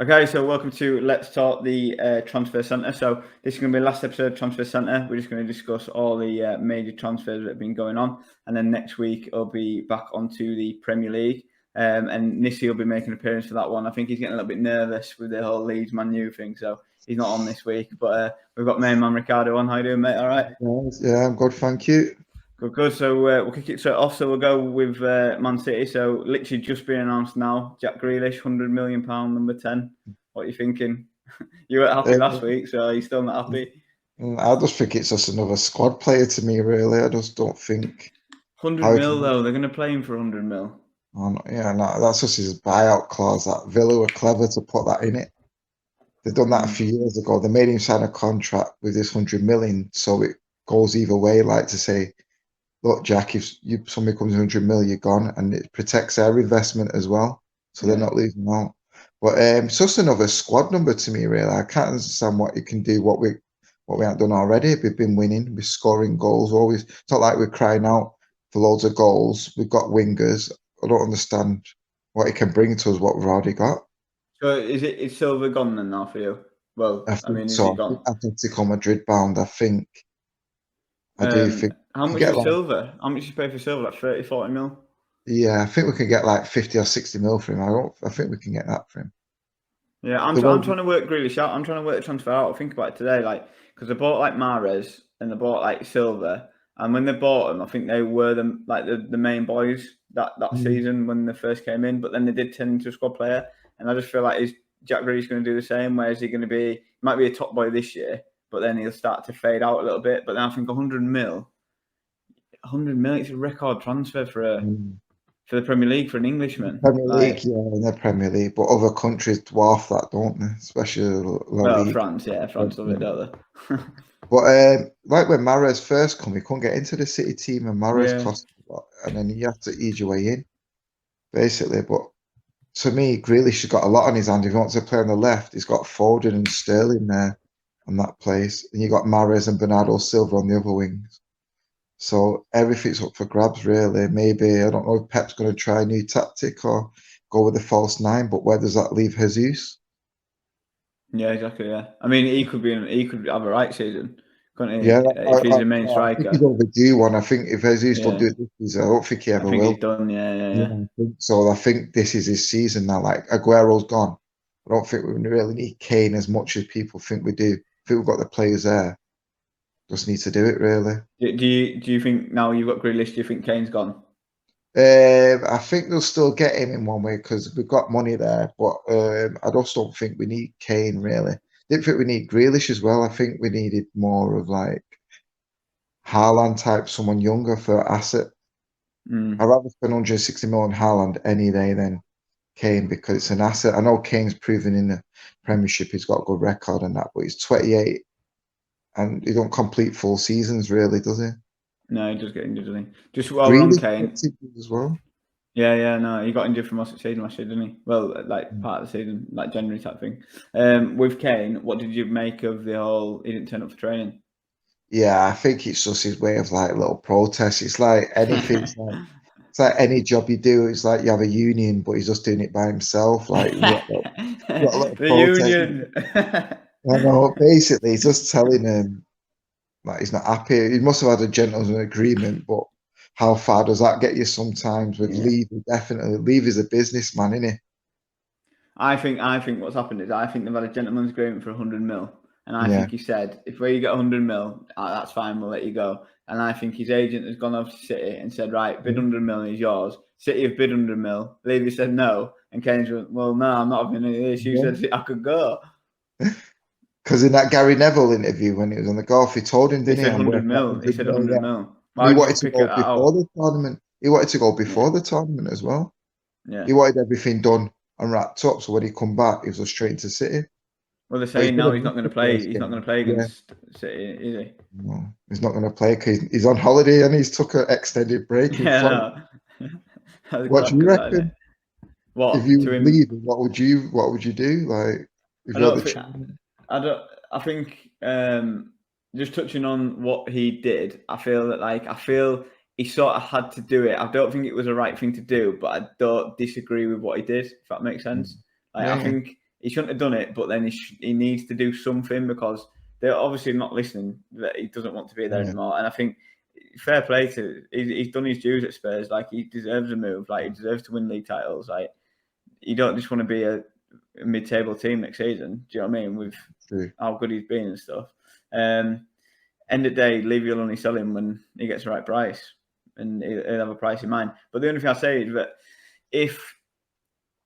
Okay, so welcome to Let's Talk the Transfer Centre. So this is going to be the last episode of Transfer Centre. We're just going to discuss all the major transfers that have been going on. And then next week, I'll be back onto the Premier League. And Nissi will be making an appearance for that one. I think he's getting a little bit nervous with the whole Leeds Man U thing. So he's not on this week. But we've got main man Riccardo on. How you doing, mate? All right? Yeah, I'm good, thank you. Good. So we'll kick it straight off. So we'll go with Man City. So literally just been announced now. Jack Grealish, £100 million, number 10. What are you thinking? You weren't happy last week, so you're still not happy? I just think it's just another squad player to me, really. I just don't think... 100 mil, though. They're going to play him for 100 mil. That's just his buyout clause. That Villa were clever to put that in it. They've done that a few years ago. They made him sign a contract with this 100 million, so it goes either way, like to say, look, Jack, if somebody comes 100 mil, you're gone, and it protects their investment as well, so they're not losing out. But it's just another squad number to me, really. I can't understand what it can do, what we haven't done already. We've been winning, we're scoring goals always. It's not like we're crying out for loads of goals. We've got wingers. I don't understand what it can bring to us, what we've already got. So is Silva gone then now for you? Well, I mean, is so. he gone? Atletico Madrid bound, I think. I do think. How much is Silva? How much you pay for Silva? Like 30, 40 mil? Yeah, I think we can get like 50 or 60 mil for him. I think we can get that for him. Yeah, I'm trying to work Grealish out. I'm trying to work the transfer out. I think about it today, like, because they bought like Mahrez and they bought like Silva, and when they bought them, I think they were the main boys that season when they first came in. But then they did turn into a squad player, and I just feel like is Jack Grealish going to do the same? Where is he going to be? He might be a top boy this year, but then he'll start to fade out a little bit. But then I think 100 mil, it's a record transfer for the Premier League for an Englishman. Premier League, in the Premier League, but other countries dwarf that, don't they? Especially La Liga. France, France love it, don't they? But like when Mahrez first come, he couldn't get into the City team, and Mahrez cost a lot, and then you have to ease your way in, basically. But to me, Grealish has got a lot on his hand. If he wants to play on the left, he's got Foden and Sterling there on that place, and you got Mahrez and Bernardo Silva on the other wings. So everything's up for grabs, really. Maybe, I don't know if Pep's going to try a new tactic or go with the false nine, but where does that leave Jesus? Yeah, exactly. Yeah, I mean, he could have a right season, couldn't he? Yeah, if he's a main striker. I think he's overdue one. I think if Jesus don't do it this season, I don't think he ever will. He's done. Yeah. So I think this is his season now. Like Aguero's gone. I don't think we really need Kane as much as people think we do. I think we've got the players there. Just need to do it, really. Do you think now you've got Grealish? Do you think Kane's gone? I think they'll still get him in one way because we've got money there, but I just don't think we need Kane, really. Didn't think we need Grealish as well. I think we needed more of like Haaland type, someone younger for asset. I'd rather spend 160 million on Haaland any day than Kane because it's an asset. I know Kane's proven in the Premiership he's got a good record and that, but he's 28 and he don't complete full seasons, really, does he? No, he does get injured, doesn't he? Just while we're on Kane as well. Yeah, no, he got injured for most of the season last year, didn't he? Well, like part of the season, like January type thing. With Kane, what did you make of the whole? He didn't turn up for training. Yeah, I think it's just his way of like little protest. It's like anything. It's like any job you do. It's like you have a union, but he's just doing it by himself. Like the union. I know. Basically, he's just telling him like he's not happy. He must have had a gentleman's agreement, but how far does that get you? Sometimes with Levy, definitely Levy's a businessman, isn't he? I think what's happened is I think they've had a gentleman's agreement for 100 mil. And I think he said, if you get 100 mil, that's fine, we'll let you go. And I think his agent has gone over to City and said, right, bid 100 mil is yours. City have bid 100 mil. Levy said no. And Kane's went, well, no, I'm not having any of this. You said I could go. Because in that Gary Neville interview when he was on the golf, he told him, didn't he? He said 100 mil. He said 100 mil. He wanted to go before the tournament. He wanted to go before the tournament as well. Yeah. He wanted everything done and wrapped up. So when he come back, he was straight into City. Well, they're saying now he's not going to play. He's not going to play against City, is he? No, he's not going to play because he's on holiday and he's took an extended break. Yeah. What do you reckon? What if you leave? What would you do? Like, if I think just touching on what he did, I feel he sort of had to do it. I don't think it was the right thing to do, but I don't disagree with what he did. If that makes sense. I think he shouldn't have done it, but then he needs to do something because they're obviously not listening. That he doesn't want to be there anymore, and I think fair play to he's done his dues at Spurs. Like he deserves a move. Like he deserves to win league titles. Like you don't just want to be a mid-table team next season. Do you know what I mean? With how good he's been and stuff. End of the day, Levy will only sell him when he gets the right price, and he'll have a price in mind. But the only thing I say is that if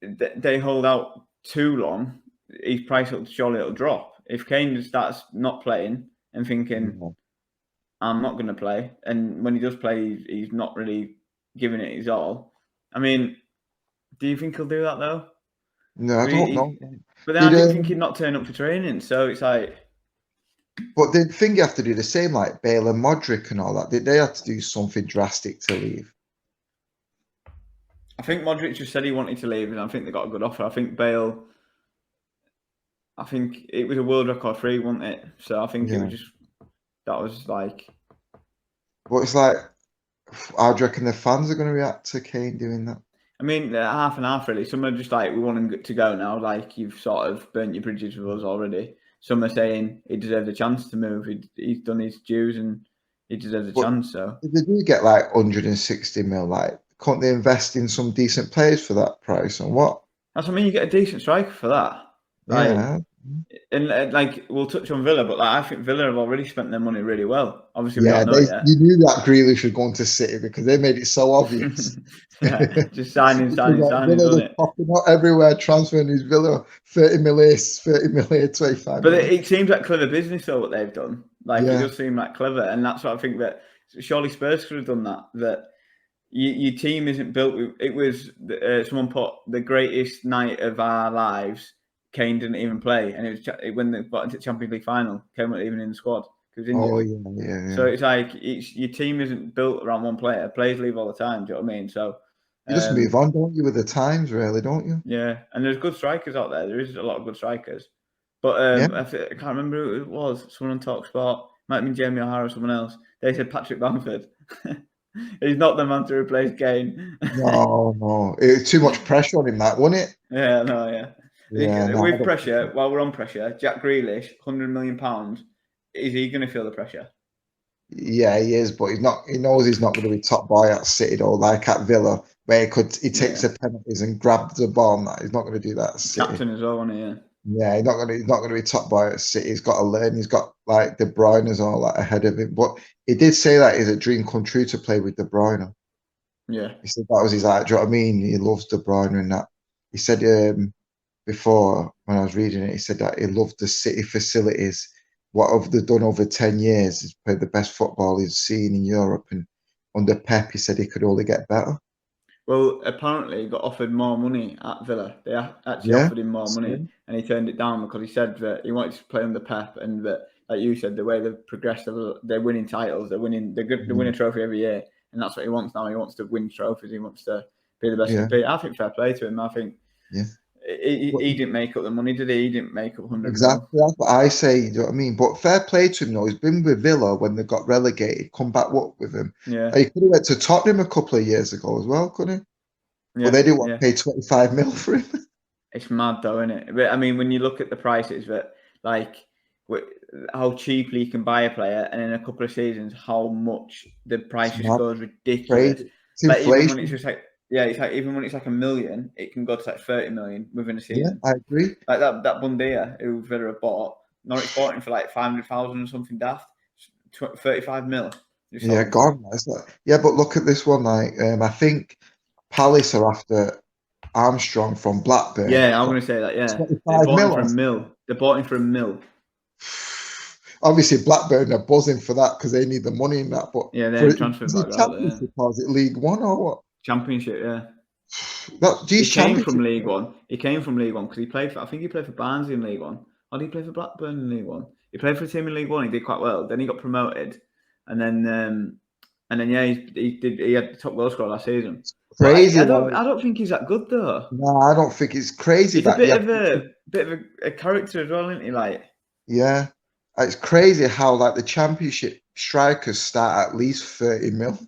they hold out too long, his price will surely it'll drop. If Kane starts not playing and thinking, I'm not going to play, and when he does play, he's not really giving it his all. I mean, do you think he'll do that though? No, I don't know. But then I didn't think he'd not turn up for training, so it's like. But the thing you have to do the same, like Bale and Modric and all that. They had to do something drastic to leave. I think Modric just said he wanted to leave, and I think they got a good offer. I think Bale. I think it was a world record free, wasn't it? So I think it was just that was like. But it's like, how do you reckon the fans are going to react to Kane doing that? I mean, half and half really. Some are just like, we want him to go now. Like you've sort of burnt your bridges with us already. Some are saying he deserves a chance to move. He's done his dues and he deserves a chance. So if they do get like 160 mil, like can't they invest in some decent players for that price? And what? That's what I mean. You get a decent striker for that. Like, yeah. And like we'll touch on Villa, but like I think Villa have already spent their money really well. Obviously, we Yeah, don't know yet. You knew that Grealish was going to City because they made it so obvious. Just signing, wasn't it? Popping out everywhere, transferring his Villa 30 million, 25. But it seems like clever business though what they've done. Like it Yeah. does seem like clever, and that's what I think that surely Spurs could have done that. That your team isn't built. It was someone put the greatest night of our lives. Kane didn't even play, and it was when they got into the Champions League final. Kane wasn't even in the squad because he was injured. Oh yeah. So it's like your team isn't built around one player. Players leave all the time. Do you know what I mean? So you just move on, don't you, with the times, really, don't you? Yeah, and there's good strikers out there. There is a lot of good strikers, but I can't remember who it was. Someone on Talksport, might have been Jamie O'Hara or someone else. They said Patrick Bamford. He's not the man to replace Kane. No, it's too much pressure on him, that, wasn't it? Yeah. With pressure, while we're on pressure, Jack Grealish, £100 million. Is he going to feel the pressure? Yeah, he is, but he's not. He knows he's not going to be top boy at City though, like at Villa, where he takes the penalties and grabs the ball. And that he's not going to do that at City. Captain as well, isn't he? Yeah, he's not going to be top boy at City. He's got to learn. He's got like De Bruyne as all that ahead of him. But he did say that it's a dream come true to play with De Bruyne. Yeah, he said that was his like. Do you know what I mean? He loves De Bruyne and that. He said before when I was reading it, he said that he loved the City facilities. What have they done over 10 years? He's played the best football he's seen in Europe, and under Pep, he said he could only get better. Well, apparently he got offered more money at Villa. They actually offered him more money, and he turned it down because he said that he wanted to play under Pep, and that, like you said, the way they've progressed, they're winning titles, they're good, they win a trophy every year, and that's what he wants now. He wants to win trophies. He wants to be the best he can be. I think fair play to him. I think. Yeah. He didn't make up the money, did he? He didn't make up 100 Exactly, that's what I say. You know what I mean? But fair play to him, though. He's been with Villa when they got relegated. Come back up with him. Yeah, he could have went to Tottenham a couple of years ago as well, couldn't he? But they didn't want to pay 25 mil for him. It's mad, though, isn't it? But I mean, when you look at the prices, that like how cheaply you can buy a player, and in a couple of seasons, how much the price just goes ridiculous. It's inflation. Even when it's just like. Yeah, it's like even when it's like $1 million, it can go to like 30 million within a season. Yeah, I agree. Like that Bundia who Villa bought, Norwich bought him for like 500,000 or something daft, 35 mil. Yeah, gone. Yeah, but look at this one. Like, I think Palace are after Armstrong from Blackburn. Yeah, I'm going to say that. Yeah, they bought him for $1 million. They bought him for $1 million. Obviously, Blackburn are buzzing for that because they need the money in that. But yeah, they're transferring back out there. Or is it League One or what? Championship, yeah. He came from League One. He came from League One because he played for. I think he played for Barnsley in League One. Or did he play for Blackburn in League One? He played for a team in League One. He did quite well. Then he got promoted, and then he had the top goal scorer last season. Crazy. I don't think he's that good though. No, I don't think it's crazy. He's a bit of a character as well, isn't he? Like, yeah, it's crazy how like the Championship strikers start at least 30 mil.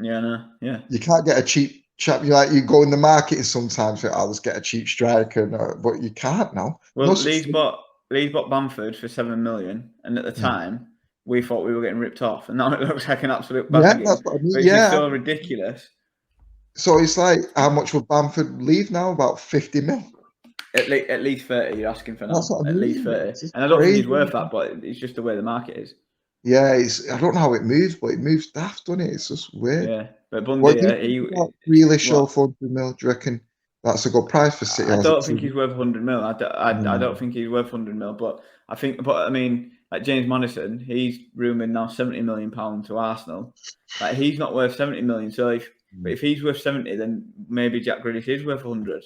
Yeah, no, yeah. You can't get a cheap chap, you go in the market and sometimes think, I'll just get a cheap striker, but you can't now. Well, Leeds bought Bamford for 7 million, and at the time we thought we were getting ripped off, and now it looks like an absolute bargain. Yeah, that's what I mean. Which is so ridiculous. So it's like, how much would Bamford leave now? About 50 mil. At least 30 you're asking for now. That's what I At mean. least 30. It's And I don't think he's crazy. worth that, but it's just the way the market is. Yeah, I don't know how it moves, but it moves daft, doesn't it? It's just weird. Yeah. But What do you Bundy, think about Grealish or 400 mil? Do you reckon that's a good price for City? I don't think he's worth 100 mil. I No. don't think he's worth 100 mil. But I mean, like James Maddison, he's rumoured now 70 million pounds to Arsenal. Like he's not worth 70 million. So if he's worth 70, then maybe Jack Grealish is worth 100.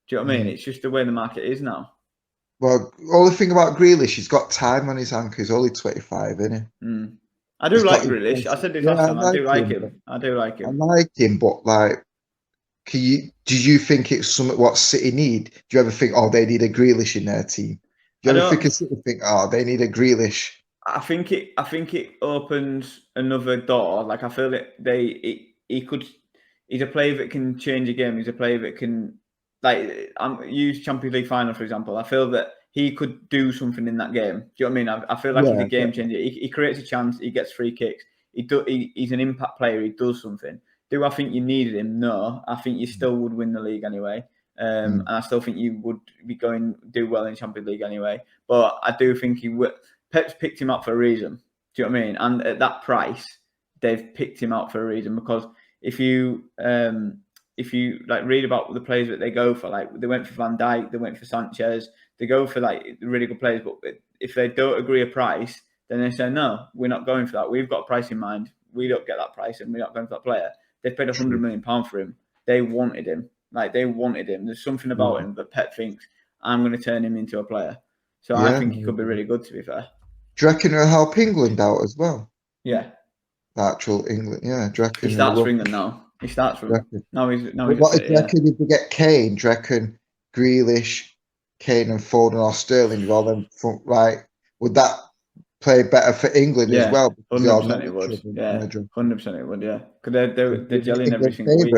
Do you know what I mean? It's just the way the market is now. Well, only thing about Grealish, he's got time on his hand. He's only 25, isn't he? I do like Grealish. I said this last time. I do like him. I do like him. I like him, but like, do you think it's something what City need? Do you ever think, oh, they need a Grealish in their team? Do you ever think, oh, they need a Grealish? I think it opens another door. Like I feel that he could. He's a player that can change a game. He's a player that can use Champions League final for example. I feel that he could do something in that game. Do you know what I mean? I feel like he's a game changer. He creates a chance. He gets free kicks. He's an impact player. He does something. Do I think you needed him? No. I think you still would win the league anyway. And I still think you would be do well in Champions League anyway. But I do think he would. Pep's picked him up for a reason. Do you know what I mean? And at that price, they've picked him up for a reason because if you like read about the players that they go for, like they went for Van Dijk, they went for Sanchez, they go for like really good players, but if they don't agree a price, then they say no, we're not going for that. We've got a price in mind. We don't get that price, and we're not going for that player. They paid £100 million for him. They wanted him. There's something about him that Pep thinks I'm going to turn him into a player. So I think he could be really good. To be fair, do you reckon it'll help England out as well? Yeah, actual England. Yeah, do you reckon he starts for England now? He starts from now. He's what do you reckon if we get Kane? Do you reckon Grealish, Kane, and Foden or Sterling rather than front right? Would that play better for England as well? 100% it would. Yeah, 100% it would. Yeah, because they're gelling every single week.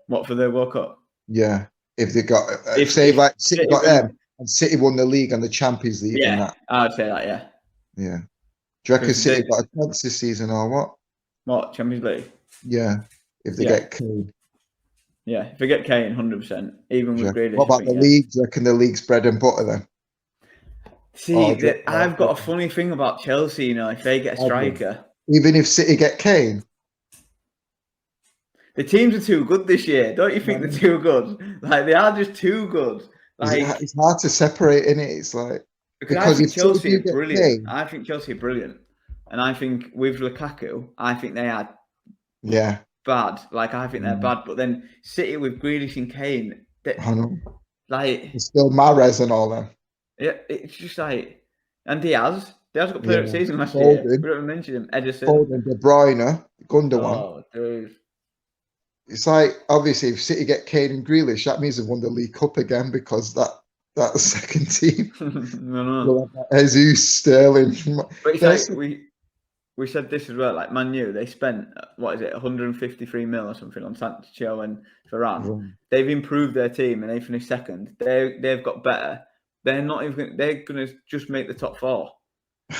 What for the World Cup? Yeah, if they got if City got them and City won the league and the Champions League and that. I'd say that. Yeah. Yeah. Do you reckon City got a chance this season or what? What, Champions League? Yeah, if they get Kane. Yeah, if they get Kane, 100%. Even with Grealish. What about the league? Do you reckon the league's bread and butter then? See, I've got a funny thing about Chelsea, if they get a striker. Even if City get Kane? The teams are too good this year. Don't you think they're too good? Like, they are just too good. Like, it's hard to separate, innit? It's like... Because I think Chelsea are brilliant. I think Chelsea are brilliant. And I think with Lukaku, I think they are bad. Like, I think they're bad. But then City with Grealish and Kane, I know. Like... It's still Mahrez and all them. Yeah, it's just like... And Diaz got player of the season last year. We don't even mention him. Edison. Foden, De Bruyne, Gundogan. Oh, dude. It's like, obviously, if City get Kane and Grealish, that means they've won the League Cup again because that second team. No. Jesus, Sterling. But it's like we said this as well. Like Man U, they spent 153 mil or something on Sancho and Varane. They've improved their team and they finished second. They've got better. They're not even. They're gonna just make the top four.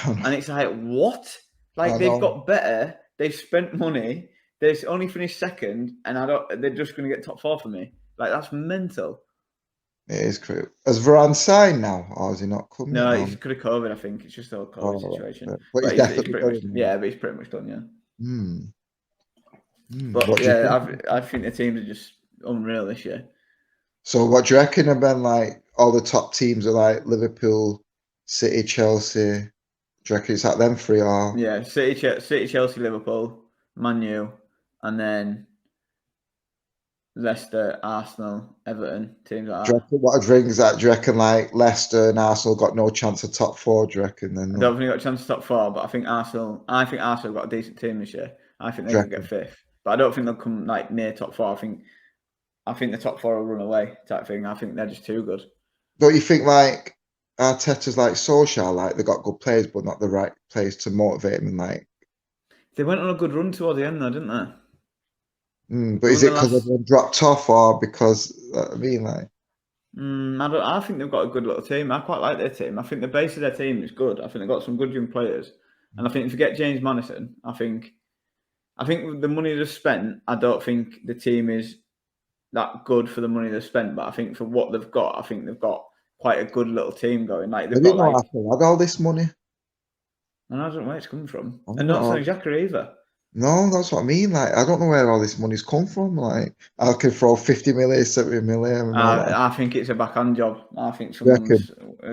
And it's like what? Like they've got better. They've spent money. They've only finished second, and they're just gonna get top four for me. Like that's mental. It is true. Has Varane signed now, or is he not coming? No, it's because of COVID. I think it's just a COVID situation. But he's definitely pretty much, but he's pretty much done. Yeah. But yeah, I think the teams are just unreal this year. So what do you reckon about like all the top teams are like Liverpool, City, Chelsea? Do you reckon it's like them three or? Yeah, City, Chelsea, Liverpool, Man U, and then Leicester, Arsenal, Everton, teams like that. Do you reckon what rings that? Do you reckon like Leicester and Arsenal got no chance of top four? Do you reckon then? I don't think they got a chance of top four, but I think Arsenal got a decent team this year. I think they can get fifth, but I don't think they'll come like near top four. I think the top four will run away type thing. I think they're just too good. Don't you think like Arteta's like Solskjaer, like they got good players, but not the right players to motivate them? And like they went on a good run towards the end, though, didn't they? But They is won the it because last. everyone dropped off, or because I mean, like, I don't. I think they've got a good little team. I quite like their team. I think the base of their team is good. I think they've got some good young players, and I think if you get James Maddison, I think with the money they've spent, I don't think the team is that good for the money they've spent. But I think for what they've got, I think they've got quite a good little team going. Like I they've got didn't know like, Apple had all this money. and I don't know where it's coming from, I and don't not know. Sonny Jackery either. No, that's what I mean. Like, I don't know where all this money's come from. Like, I could throw 50 million, 70 million, and all that. I think it's a backhand job. I think You reckon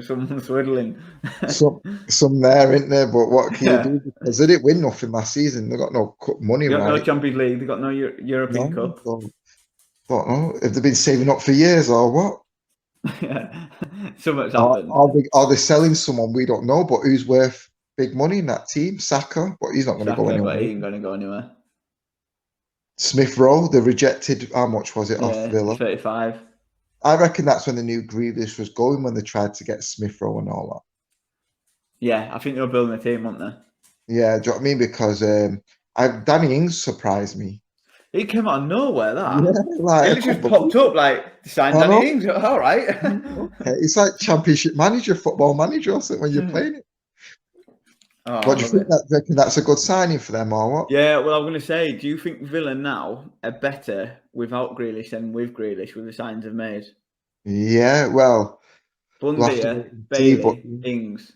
someone's whittling. some there, isn't there? But what can you Yeah. do? Because they didn't win nothing last season. They got no money, They got no right? Champions League. They got no European No, Cup. don't know. Have they been saving up for years or what? Yeah, so much Or happened. are they selling someone we don't know, but who's worth big money in that team? Saka, but he's not going to go Saka, but he anywhere. ain't going to go anywhere. Smith Rowe, they rejected. How much was it off Yeah, Villa? 35. I reckon that's when the new Grealish was going when they tried to get Smith Rowe and all that. Yeah, I think they were building a team, weren't they? Yeah, do you know what I mean? Because Danny Ings surprised me. He came out of nowhere, Yeah, that. like It I literally couldn't just popped believe up it. like, signed I Danny know. Ings. All right. Okay, it's like Championship Manager, Football Manager, or something when you're playing it. Oh, I What do you love think? it. Do you reckon that's a good signing for them, or what? Yeah, well, I'm going to say, do you think Villa now are better without Grealish than with Grealish with the signs they've made? Yeah, well, we'll have to wait Bundia, and see. But Bailey, Ings.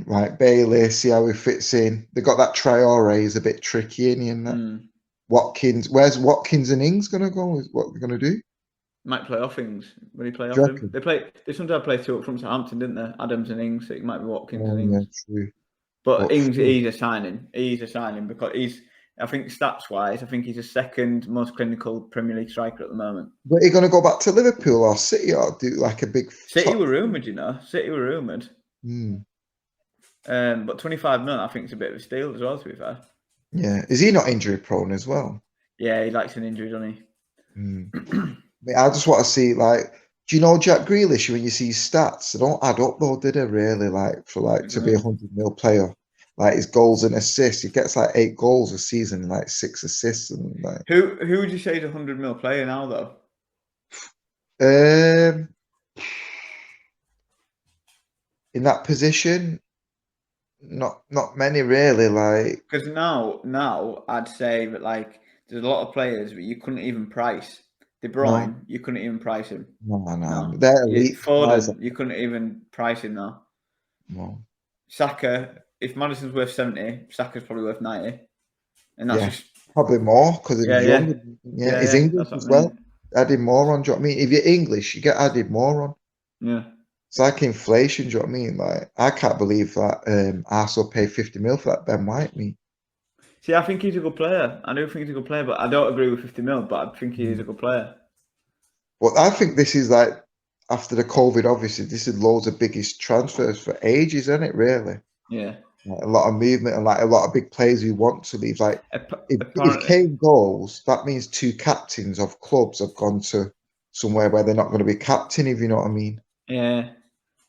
right, Bailey, see how he fits in. They got that Traore, he's a bit tricky, and that Mm. Watkins. Where's Watkins and Ings gonna go? Is what they're gonna do? Might play off Ings. Will he play Do you off him? reckon? They sometimes play two up from Southampton, didn't they? Adams and Ings. So it might be Watkins and Oh yeah, Ings. true. But But Ings, he's a signing. He's a signing because I think stats wise, I think he's the second most clinical Premier League striker at the moment. are you gonna go back to Liverpool or City or do like a big City top? were rumoured, you know. City were rumoured. Hmm. But 25 million, I think, is a bit of a steal as well, to be fair. Yeah, is he not injury prone as well? Yeah, he likes an injury, doesn't he? Hmm. I just want to see like, do you know Jack Grealish? When you see his stats, they don't add up though, did they? Really, like for like to be a 100 mil player, like his goals and assists, he gets like 8 goals a season, like 6 assists, and like Who would you say is a 100 mil player now, though? um in that position, not many really. Like Because now I'd say that like there's a lot of players that you couldn't even price. De no, Bruyne, you couldn't even price him. no, No, they're elite guys. Foden, you couldn't even price him now. No, Saka, if Madison's worth 70, Saka's probably worth 90, and that's yeah, just probably more because yeah, he's yeah, younger. Yeah, yeah, he's yeah. English That's what as I well. mean. Adding more on. Do you know what I mean? If you're English, you get added more on. Yeah. It's like inflation, do you know what I mean? Like, I can't believe that Arsenal paid 50 mil for that Ben White, me. See, I think he's a good player. I do think he's a good player, but I don't agree with 50 mil. But I think he is a good player. But I think this is like, after the COVID, obviously, this is loads of biggest transfers for ages, isn't it, really? Yeah. Like, a lot of movement and like a lot of big players who want to leave. Like, if Apparently, Kane goes, that means 2 captains of clubs have gone to somewhere where they're not going to be captain, if you know what I mean. yeah.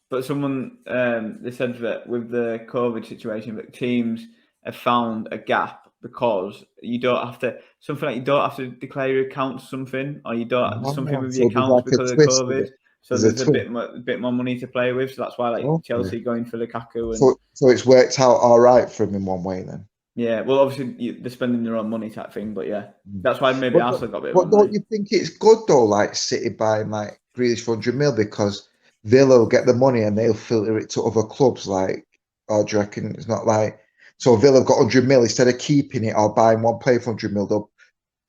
But someone they said that with the COVID situation, that teams have found a gap because you don't have to something like you don't have to declare your accounts something, or you don't something Oh, with your so there's accounts like a because of twist with COVID. it. So There's a there's a twist. bit more money to play with. So that's why like Okay. Chelsea going for Lukaku and So it's worked out all right for him in one way then. yeah. Well, obviously they're spending their own money type thing, but yeah, Mm. that's why maybe But, Arsenal got a bit but more don't money. you think it's good though, like City buying like Grealish for 100 mil because Villa will get the money and they'll filter it to other clubs like, or do you reckon it's not like, so Villa have got 100 mil instead of keeping it or buying one player for 100 mil, they'll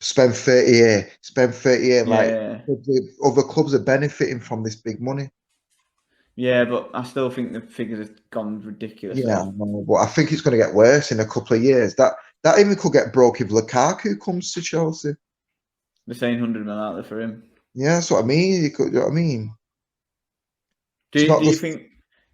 spend 30 here, spend 30 here, like Yeah, the other clubs are benefiting from this big money. yeah, but I still think the figures have gone Yeah, ridiculously. I know, but I think it's going to get worse in a couple of years. That even could get broke if Lukaku comes to Chelsea. They're saying 100 mil out there for him. Yeah, that's what I mean. You know what I mean? Do It's you, not do you just. think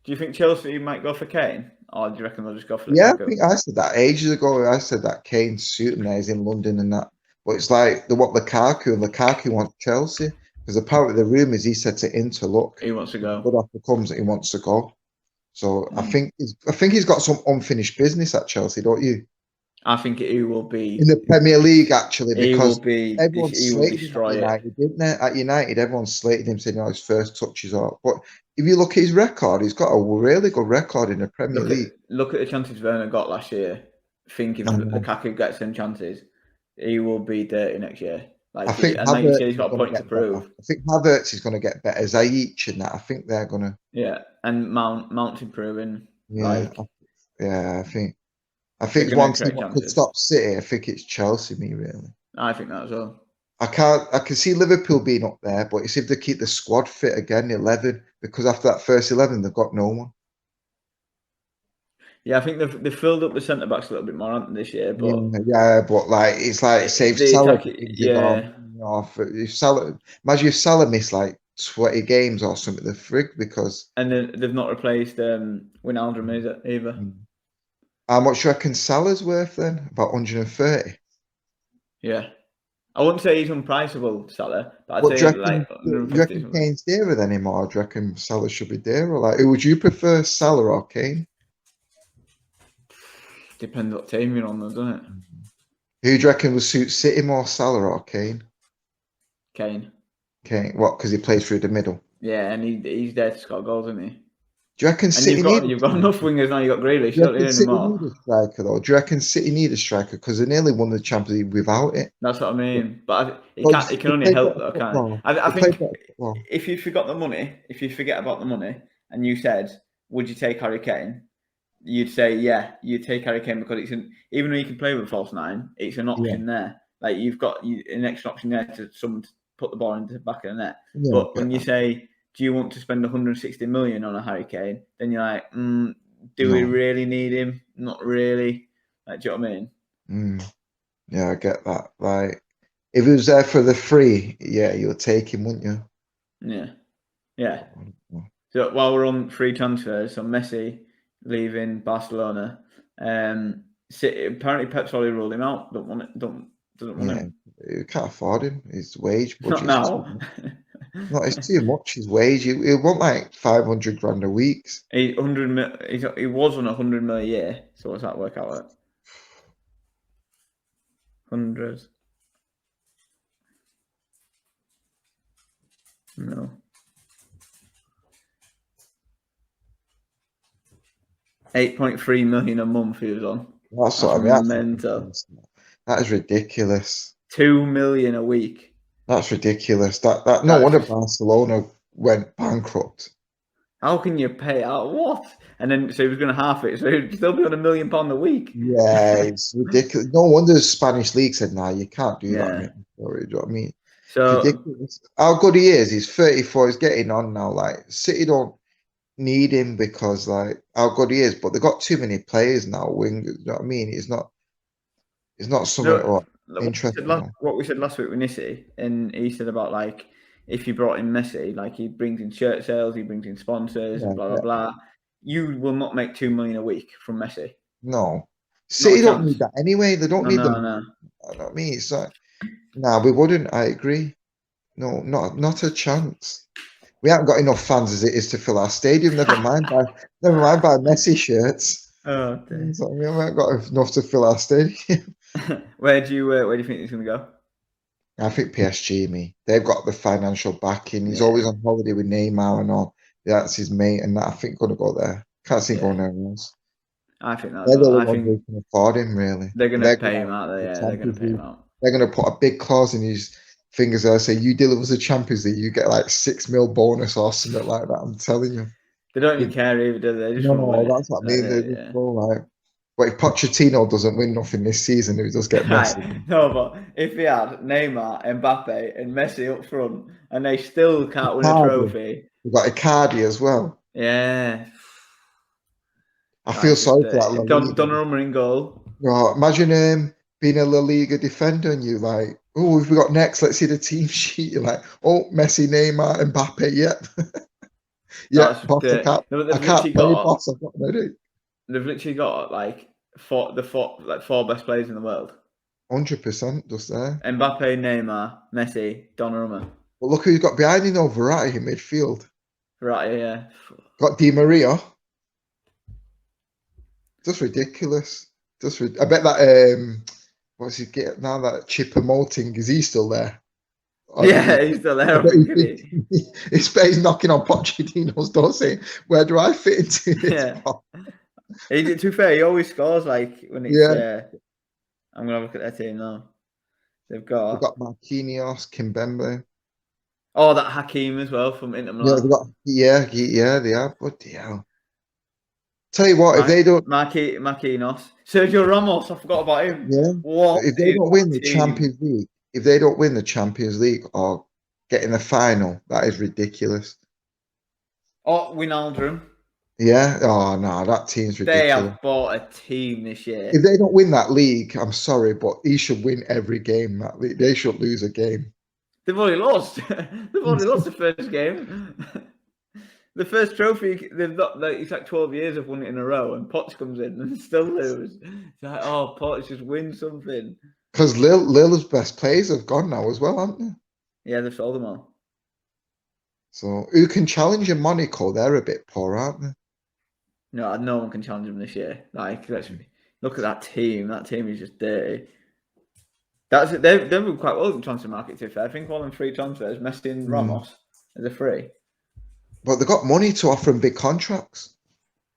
do you think Chelsea might go for Kane, or do you reckon they'll just go for Yeah, I Lukaku? think I said that ages ago. I said that Kane suit him there. He's in London and that. But it's like they want Lukaku and Lukaku wants Chelsea because apparently the rumours he said to Inter, look, He wants to if a go. good offer comes that he wants to go. So I Mm. think he's got some unfinished business at Chelsea, don't you? I think he will be in the Premier League, actually, because everyone he will slated him at destroy it. United, didn't they? At United, everyone slated him, saying, "Oh, his first touches are." But if you look at his record, he's got a really good record in the Premier League. Look at the chances Werner got last year. Think if Lukaku gets them chances, he will be dirty next year. I think and like you said, he's Havertz is got a going to point to get better. prove. I think Havertz is going to get better. Ziyech and that. I think they're going to. Yeah, and Mount's improving. Yeah, I think one team that could stop City. I think it's Chelsea. Me really. I think that as well. I can see Liverpool being up there, but it's if they keep the squad fit again, 11, because after that first 11, they've got no one. Yeah, I think they've filled up the centre backs a little bit more, haven't they, this year? But yeah, but like it's like save Salah. Yeah. If Salah, imagine if Salah missed like 20 games or something, the frig because. And then they've not replaced Wijnaldum either. How much do you reckon Salah's worth then? About 130. Yeah. I wouldn't say he's unpriceable, Salah, but What I'd do you say like 150. do you reckon Kane's dearer than him, or do you reckon Salah should be dearer? Like, who would you prefer, Salah or Kane? Depends what team you're on, though, doesn't it? Who do you reckon would suit City more, Salah or Kane? Kane. Kane. What? Because he plays through the middle. Yeah, and he's there to score goals, isn't he? Do you reckon City you've got enough wingers now? You've got Grealish. Do you reckon City need a striker though? Do you reckon City need a striker because they nearly won the Champions League without it? That's what I mean. But it can only help though, can't it? I think if you forgot the money, if you forget about the money, and you said, "Would you take Harry Kane?" You'd say, "Yeah, you take Harry Kane because even though you can play with a false nine, it's an option there. Like you've got an extra option there to someone to put the ball into the back of the net." Yeah, but when you say, do you want to spend 160 million on a Harry Kane? Then you're like, do we really need him? Not really. Like, do you know what I mean? Yeah, I get that. Like, if he was there for the free, yeah, you'll take him, wouldn't you? Yeah. So while we're on free transfers, so Messi leaving Barcelona, City, apparently Pep's already ruled him out. Doesn't want him. You can't afford him. His wage budget. Not now. No, it's too much. His wage. He'll want like 500 grand a week. He was on 100 million a year. So what's that work out at? 100. No. 8.3 million a month he was on. That's what I mean. Mental. That is ridiculous. 2 million a week. That's ridiculous. That no wonder Barcelona went bankrupt. How can you pay out what? And then so he was going to half it, so he'd still be on £1 million a week. Yeah, it's ridiculous. No wonder the Spanish league said, "Nah, you can't do that." Sorry, do you know what I mean? So ridiculous. How good he is. He's 34. He's getting on now. Like City don't need him because like how good he is, but they've got too many players now. You know what I mean? It's not something interesting. What we said last week with Nissi, and he said about like if you brought in Messi, like he brings in shirt sales, he brings in sponsors, blah blah. You will not make 2 million a week from Messi. No, City don't need that anyway. They don't need them. No. You know what I mean? It's like, we wouldn't. I agree. No, not a chance. We haven't got enough fans as it is to fill our stadium. Never mind buy Messi shirts. Oh, dear. So we haven't got enough to fill our stadium. Where do you think he's going to go? I think PSG. They've got the financial backing. He's always on holiday with Neymar and all. That's his mate, and I think going to go there. Can't see him going anywhere else. I think that's. They're the only ones who can afford him. Really, they're going to pay him out there. Yeah, they're going to pay him out. They're going to put a big clause in his fingers. I'll say, you deliver the Champions League, you get like 6 mil bonus or something like that. I'm telling you. They don't even care either, do they? No, that's what I mean. They just go like. But if Pochettino doesn't win nothing this season, he does get Messi. No, but if he had Neymar, Mbappe, and Messi up front, and they still can't win a trophy. We've got Icardi as well. Yeah. I feel sorry for that. Donnarumma in goal. No, imagine being a La Liga defender and you like, oh, we've got next. Let's see the team sheet. You're like, oh, Messi, Neymar, Mbappe. Yep. Yeah, boss, I can't play, boss. I've got ready. They've literally got like four best players in the world. 100% just there. Mbappe, Neymar, Messi, Donnarumma. Well, look who's got behind him though, Verratti in midfield. Verratti, yeah. Got Di Maria. Just ridiculous. I bet that what's he get now? That Chipper Moting, is he still there? Yeah, he's still I there, I bet think, isn't he's knocking on Pochettino's door saying, "Where do I fit into he? this Yeah. pot?" To be fair, he always scores like when it's. Yeah, I'm gonna look at their team now. They've they've got got Marquinhos, Kimpembe. that Hakim as well from Inter Yeah, they've Milan. got yeah, they are. Bloody hell! Tell you what, if they don't, Marquinhos, Sergio Ramos. I forgot about him. yeah, What if they is don't win that the team? Champions League, if they don't win the Champions League or get in the final, that is ridiculous. Oh, Wijnaldum. Yeah. Oh no, that team's They ridiculous. have bought a team this If year. they don't win that league, I'm sorry, but he should win every game. That league. They should lose a game. They've already lost. They've already lost the first game. The first trophy they've got, like, it's like 12 years of won it in a row, and Potts comes in and still lose. It's like, oh, Potts just win something. Because Lilla's best players have gone now as well, haven't they? Yeah, they've sold them all. So who can challenge in Monaco? They're a bit poor, aren't they? No one can challenge them this year. Like, let's look at that team. That team is just dirty. They've been quite well in the transfer market, to be fair. I think all in 3 transfers, Messi and Ramos, as a free. But they've got money to offer them big contracts.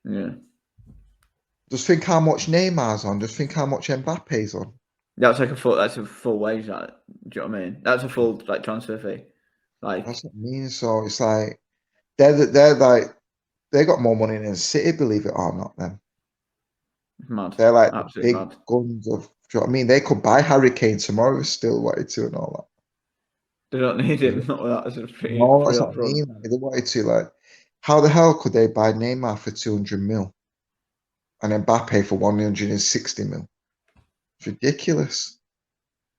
Yeah. Just think how much Neymar's on. Just think how much Mbappe's on. That's a full wage, that. Do you know what I mean? That's a full like transfer fee. Like, That's what I mean. So it's like they're like they got more money than City, believe it or not. Them mad. they're like the Absolutely big mad. guns of. Do you know what I mean? They could buy Harry Kane tomorrow if still wanted to and all They don't need that. him. Not with that. It's pretty No, free that's up what I front. mean. Like, they wanted to like, how the hell could they buy Neymar for 200 mil and Mbappe for 160 mil? It's ridiculous.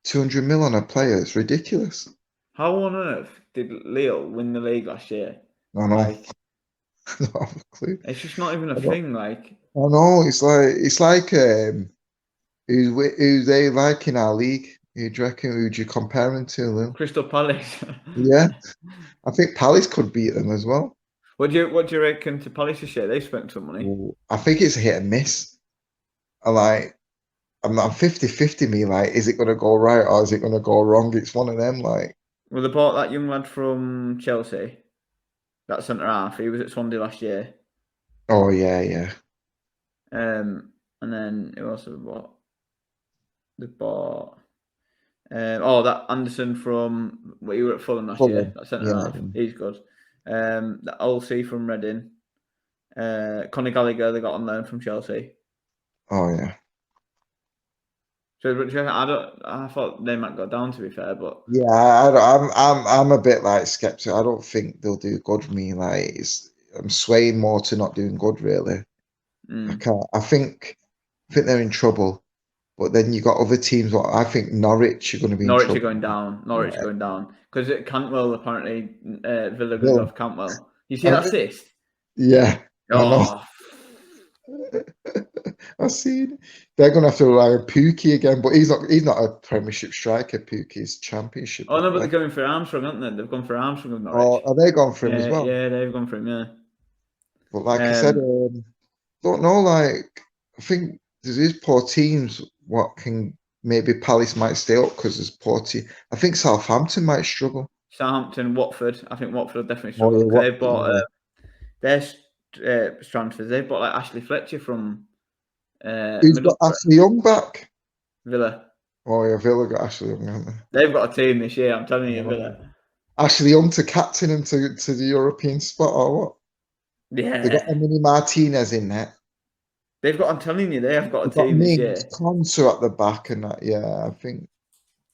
200 mil on a player, it's ridiculous. How on earth did Lille win the league last year? I know. Like, I don't have a clue. it's just not even a I don't- thing. Like, I know. It's like who's they like in our league? Who do you reckon? Who'd you compare him to, Lil? Crystal Palace. Yeah, I think Palace could beat them as well. What do you reckon to Palace this year? They spent some money. Ooh, I think it's a hit and miss. I like. I'm 50-50 me, like, is it gonna go right or is it gonna go wrong? It's one of them, like, Well, they bought that young lad from Chelsea, that centre half. He was at Swansea last year. oh yeah. And then who else have they bought? They bought that Anderson from you were at Fulham last year. Fulham. That centre Yeah, half. He's good. That Olsey from Reading. Conor Gallagher they got on loan from Chelsea. oh yeah. So I thought they might go down, to be fair, but Yeah, I'm a bit like skeptical. I don't think they'll do good for me. Like I'm swaying more to not doing good really. I can't I think they're in trouble. But then you got other teams. What I think Norwich are going to be in Norwich are trouble. going down. Norwich are going down because Cantwell apparently Villa going to Villa. go for Cantwell. You see that assist? Yeah, I know. Oh, I've seen they're going to have to rely on Pookie again, but he's not a Premiership striker. Pookie's Championship. no, but they're going for Armstrong, aren't they? They've gone for Armstrong with Oh, Norwich. are they gone for him as well? Yeah, they've gone for him. Yeah. But like I said, don't know. Like I think there's poor teams. What can maybe Palace might stay up because there's poor team. I think Southampton might struggle. Southampton, Watford. I think Watford will definitely Oh struggle yeah, because what? they've bought their transfers. They've bought like Ashley Fletcher from Who's got Middlesbrough. Ashley Young back? Villa. Oh yeah, Villa got Ashley Young, haven't they? They've got a team this year. I'm telling you, Villa. Ashley Young to captain him to the European spot or what? They got Yeah, Emily Martinez in there. they've got. I'm telling you, they have got a They've got team this year. Mings, Conser at the back and that. Yeah, I think.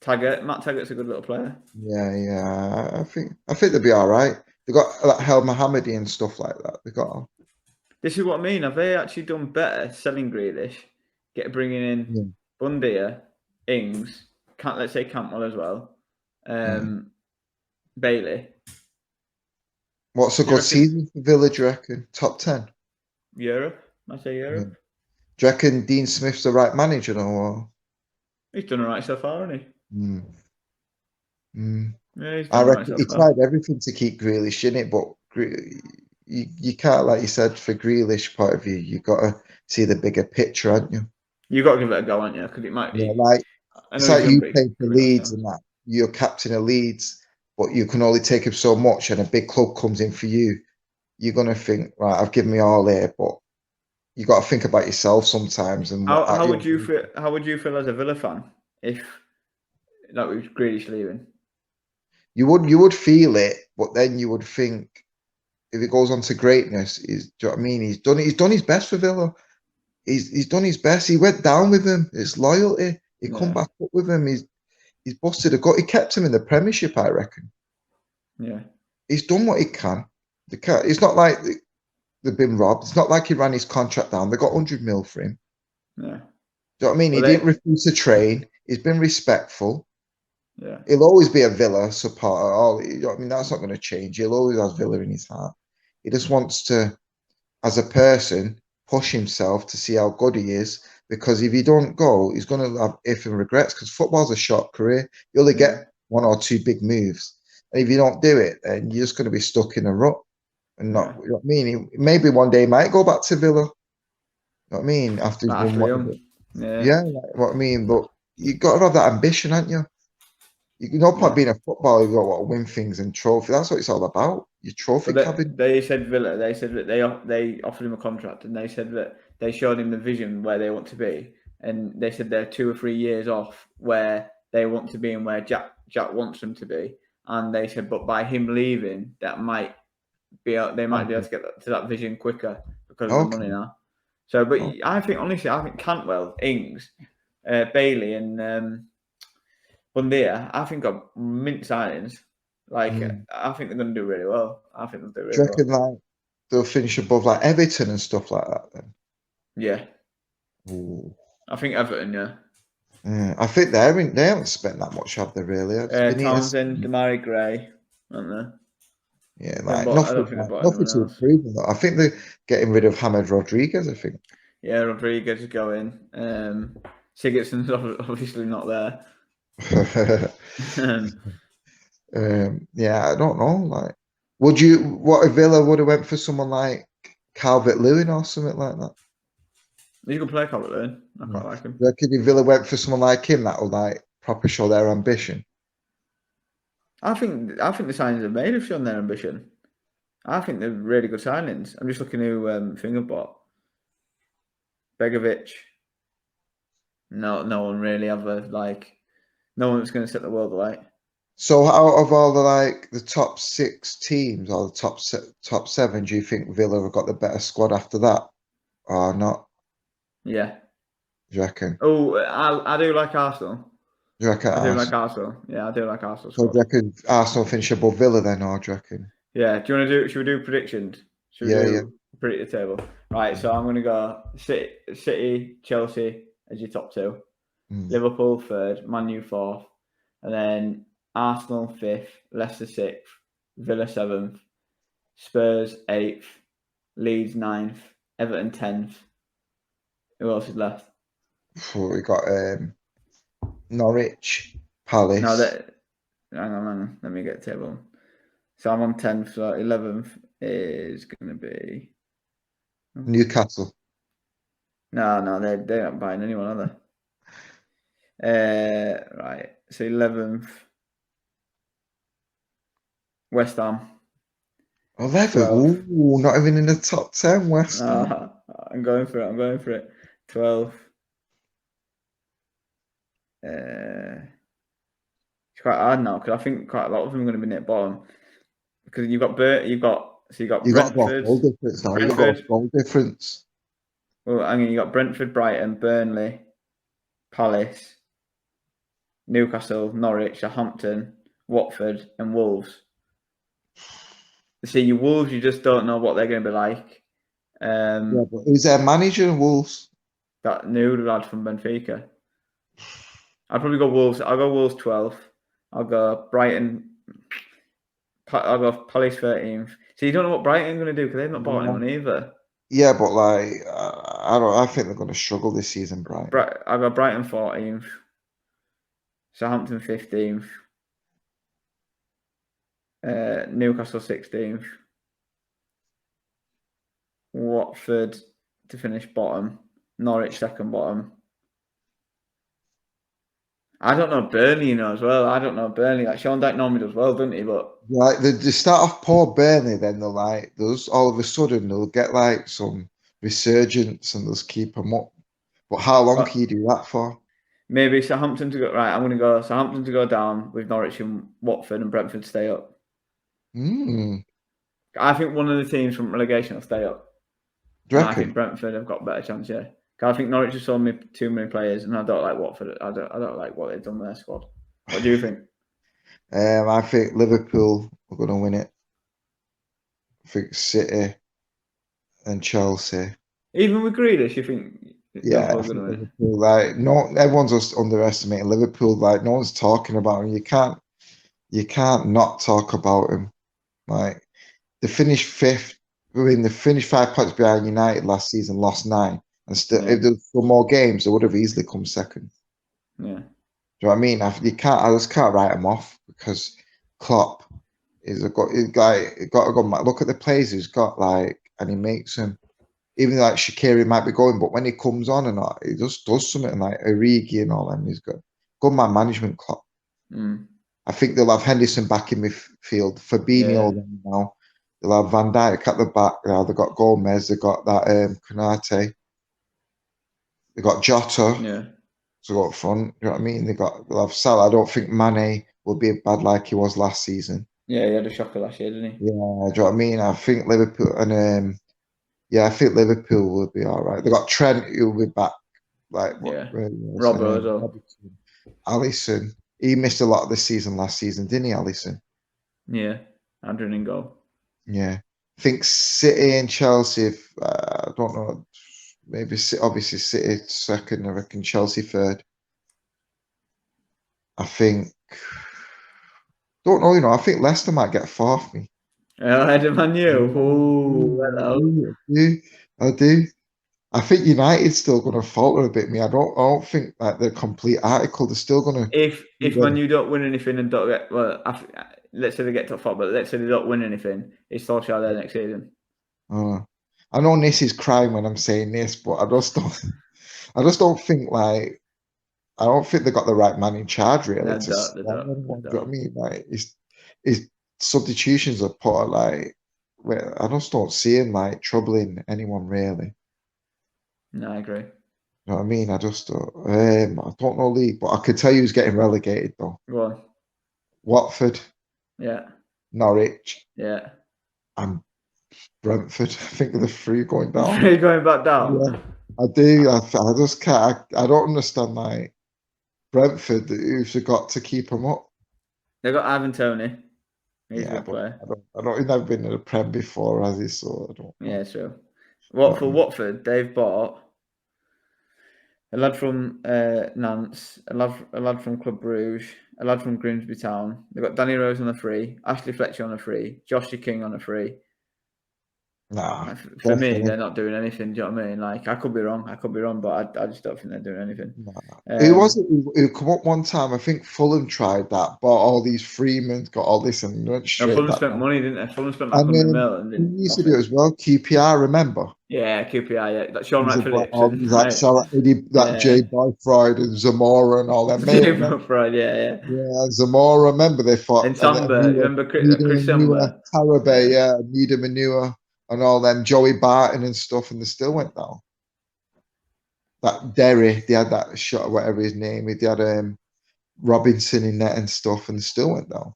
Matt Taggart's a good little player. Yeah. I think they'll be all right. They got like Hel Mohammedi and stuff like that. They got. This is what I mean. Have they actually done better selling Grealish, bringing in Bundia, Ings, let's say Cantwell as well, Bailey. What's a good season for Villa? Do you reckon top 10? Europe, I say Europe. Do you reckon Dean Smith's the right manager or? He's done all right so far, hasn't he? Yeah, he's done I all right reckon so he far. tried everything to keep Grealish in it, but you can't, like you said, for Grealish point of view, you got to see the bigger picture, haven't you? You got to give it a go, aren't you? Because it might. Yeah, like I it's know he's like young, you but pay for could be nice Leeds now. and that you're captain of Leeds, but you can only take him so much, and a big club comes in for you. You're gonna think, right, I've given me all here, but you got to think about yourself sometimes and what How you're would you feel? How would you feel as a Villa fan if that was Grealish leaving? you would feel it, but then you would think if it goes on to greatness, do you know what I mean? He's done his best for Villa. He's done his best. He went down with them. It's loyalty. He come Yeah, back up with him. He's busted a gut. He kept him in the Premiership, I reckon. yeah, He's done what he can. It's not like they've been robbed. It's not like he ran his contract down. They got 100 mil for him. yeah. Do you know what I mean? He Well, didn't refuse to train. He's been respectful. yeah, He'll always be a Villa supporter. You know what I mean? That's not going to change. He'll always have Villa in his heart. He just wants to, as a person, push himself to see how good he is. Because if he don't go, he's going to have if and regrets. Because football's a short career. You only yeah, get one or two big moves. And if you don't do it, then you're just going to be stuck in a rut and yeah. not. You know what I mean? Maybe one day he might go back to Villa. You know what I mean? After he's Like won Ashley whatever. Young. Yeah, Yeah, like what I mean. But you got to have that ambition, haven't you? You know, point yeah. being a footballer, you've got to win things and trophy. That's what it's all about. Your trophy But cabin. they said Villa. They said that they offered him a contract, and they said that they showed him the vision where they want to be, and they said they're 2 or 3 years off where they want to be and where Jack wants them to be. And they said, but by him leaving, that might they might be able Okay. to get to that vision quicker because of the money Okay. now. So, but Oh, I think honestly, I think Cantwell, Ings, Bailey, and Bundia, I think are mint signings. Like, mm. I think they're going to do really well. I think they'll do Do you really reckon well. like they'll finish above like Everton and stuff like that then? Yeah, Ooh. I think Everton. Yeah, I think they haven't spent that much, have they really? It's been Townsend, Damari Gray, aren't yeah, they? like I don't think they bought nothing anyone to else. improve on that. I think they're getting rid of James Rodriguez, I think. Yeah, Rodriguez is going. Sigurdsson's obviously not there. Yeah, I don't know. Like, what if Villa would have went for someone like Calvert Lewin or something like that? He's a good player, Calvert Lewin. I Yeah. quite like him. Reckon if Villa went for someone like him, that would like proper show their ambition. I think the signings have made have shown their ambition. I think they're really good signings. I'm just looking who Fingerbot, Begovic. No one really ever like. No one's going to set the world alight. So, out of all the top six teams or the top seven, do you think Villa have got the better squad after that, or not? Yeah. Do you reckon? Oh, I do like Arsenal. Do you reckon I do like Arsenal? Arsenal. Yeah, I do like Arsenal So, do you squad. reckon Arsenal finish above Villa then, or do you reckon? Yeah. Do you want to do? Should we do predictions? Should we Yeah, yeah. do predict the table? Right. So I'm going to go City, Chelsea as your top two. Mm. Liverpool third, Man U fourth, and then Arsenal fifth, Leicester sixth, Villa seventh, Spurs eighth, Leeds ninth, Everton 10th. Who else is left? We got Norwich, No, Palace, that hang on. Let me get the table. So I'm on 10th, so 11th is going to be. Newcastle. No, they're not buying anyone, are they? Right. So 11th, West Ham. 11. 12th. Ooh, not even in the top 10, West Ham. I'm going for it. 12th. It's quite hard now because I think quite a lot of them are going to be near bottom because you got You got to go off Brentford, goal difference now. You got to go off Brentford. goal difference. Well, I mean you got Brentford, Brighton, Burnley, Palace, Newcastle, Norwich, Southampton, Watford, and Wolves. See, your Wolves, you just don't know what they're going to be like. Yeah, but who's their manager, Wolves? That new lad from Benfica. I'd probably go Wolves. I'll go Wolves 12th. I'll go Brighton. I'll go Palace 13th. So you don't know what Brighton are going to do because they've not bought anyone either. Yeah, but I think they're going to struggle this season, Brighton. I'll go Brighton 14th. Southampton 15th. Newcastle 16th. Watford to finish bottom. Norwich second bottom. I don't know Burnley, as well. I don't know Burnley. Like Sean Dyche normally does well, doesn't he? But Like they start off poor Burnley, then they're like, those all of a sudden they'll get like some resurgence and they'll just keep them up. But how long can you do that for? maybe Southampton to go right. I'm going to go Southampton to go down with Norwich and Watford and Brentford to stay up. Mm, I think one of the teams from relegation will stay up, do you and I think reckon? Brentford have got a better chance. Yeah, 'cause I think Norwich have sold me too many players, and I don't like Watford. I don't like what they've done with their squad. What do you think? I think Liverpool are going to win it. I think City and Chelsea. Even with Grealish, you think Yeah, Liverpool I are going to think win? Liverpool. Like, no, everyone's just underestimating Liverpool. Like, no one's talking about them. You can't not talk about them. Like, they finished fifth. I mean, they finished 5 points behind United last season, lost 9, and still, Yeah, if there were more games, they would have easily come second. yeah, Do you know what I mean? You can't. I just can't write them off because Klopp is a guy. Got to go. Look at the players he's got, like, and he makes them. Even like Shaqiri might be going, but when he comes on and all, he just does something like Origi and all them. He's got good man management. Klopp. I think they'll have Henderson back in midfield. yeah, Fabinho then now. They'll have Van Dijk at the back now. They've got Gomez. They've got that Konate. They've got Jota yeah, to go up front. You know what I mean? They'll have Salah. I don't think Mane will be bad like he was last season. yeah. He had a shocker last year, didn't he? Yeah, do you know what I mean? I think Liverpool and yeah, I think Liverpool will be all right. They've got Trent who'll be back. Like what? Yeah, What's the Robbo as name? well. Robertson. Alisson. He missed a lot of the season last season, didn't he, Alisson? Yeah, Andrew in goal. Yeah. I think City and Chelsea, I don't know, maybe obviously City second, I reckon Chelsea third. I think, don't know, I think Leicester might get fourth. Me. Oh, Edelman, you. Oh, I hello. do, I do, I do. I think United's still going to falter a bit. Me, I don't think like the complete article. They're still going to. If Man U don't win anything and don't get let's say they get top four, but let's say they don't win anything, is Solskjaer there next season? I know this is crying when I'm saying this, but I just don't. I just don't think like I don't think they got the right man in charge really No, to they start don't, they anyone. Do you know what I don't. mean? Like his substitutions are put at, like where I just don't see him like troubling anyone really. No, I agree. You know what I mean? I don't know league, but I could tell you who's getting relegated though. Go on. Watford, Yeah, Norwich, yeah. and Brentford. I think of the three going down. Three going back Yeah, down. I do. I just can't. I don't understand like Brentford who've got to keep them up. They got Ivan Tony. He's a Yeah, good but player. I don't. He's never been in a Prem before, has he? So I don't know. Yeah, true. Do you What know what I for mean? Watford? They've bought a lad from Nantes, a lad from Club Bruges, a lad from Grimsby Town. They've got Danny Rose on a free, Ashley Fletcher on a free, Josh King on a free. Nah, For me, definitely. they're not doing anything. Do you know what I mean? Like I could be wrong, but I just don't think they're doing anything. Nah. It Um, wasn't. It come up one time. I think Fulham tried that, bought all these Freemans, got all this, and went no, straight Fulham back spent down. money, didn't they? Fulham spent like And 100 mil and he did used to do it nothing. as well. QPR, remember? Yeah, QPR, yeah, like Sean He's Wright a, Phillips all and these like like, Sarah, that Jay yeah, Boyfried and Zamora and all them. Mate, Jim remember? McBride, yeah. Yeah, Zamora. Remember they fought And Samba, you remember Nida Chris Manua, Samba? Tarabe, Yeah, yeah, Nida Manua, and all them Joey Barton and stuff, and they still went down. That Derry, they had that shot, whatever his name is. They had Robinson in net and stuff, and they still went down.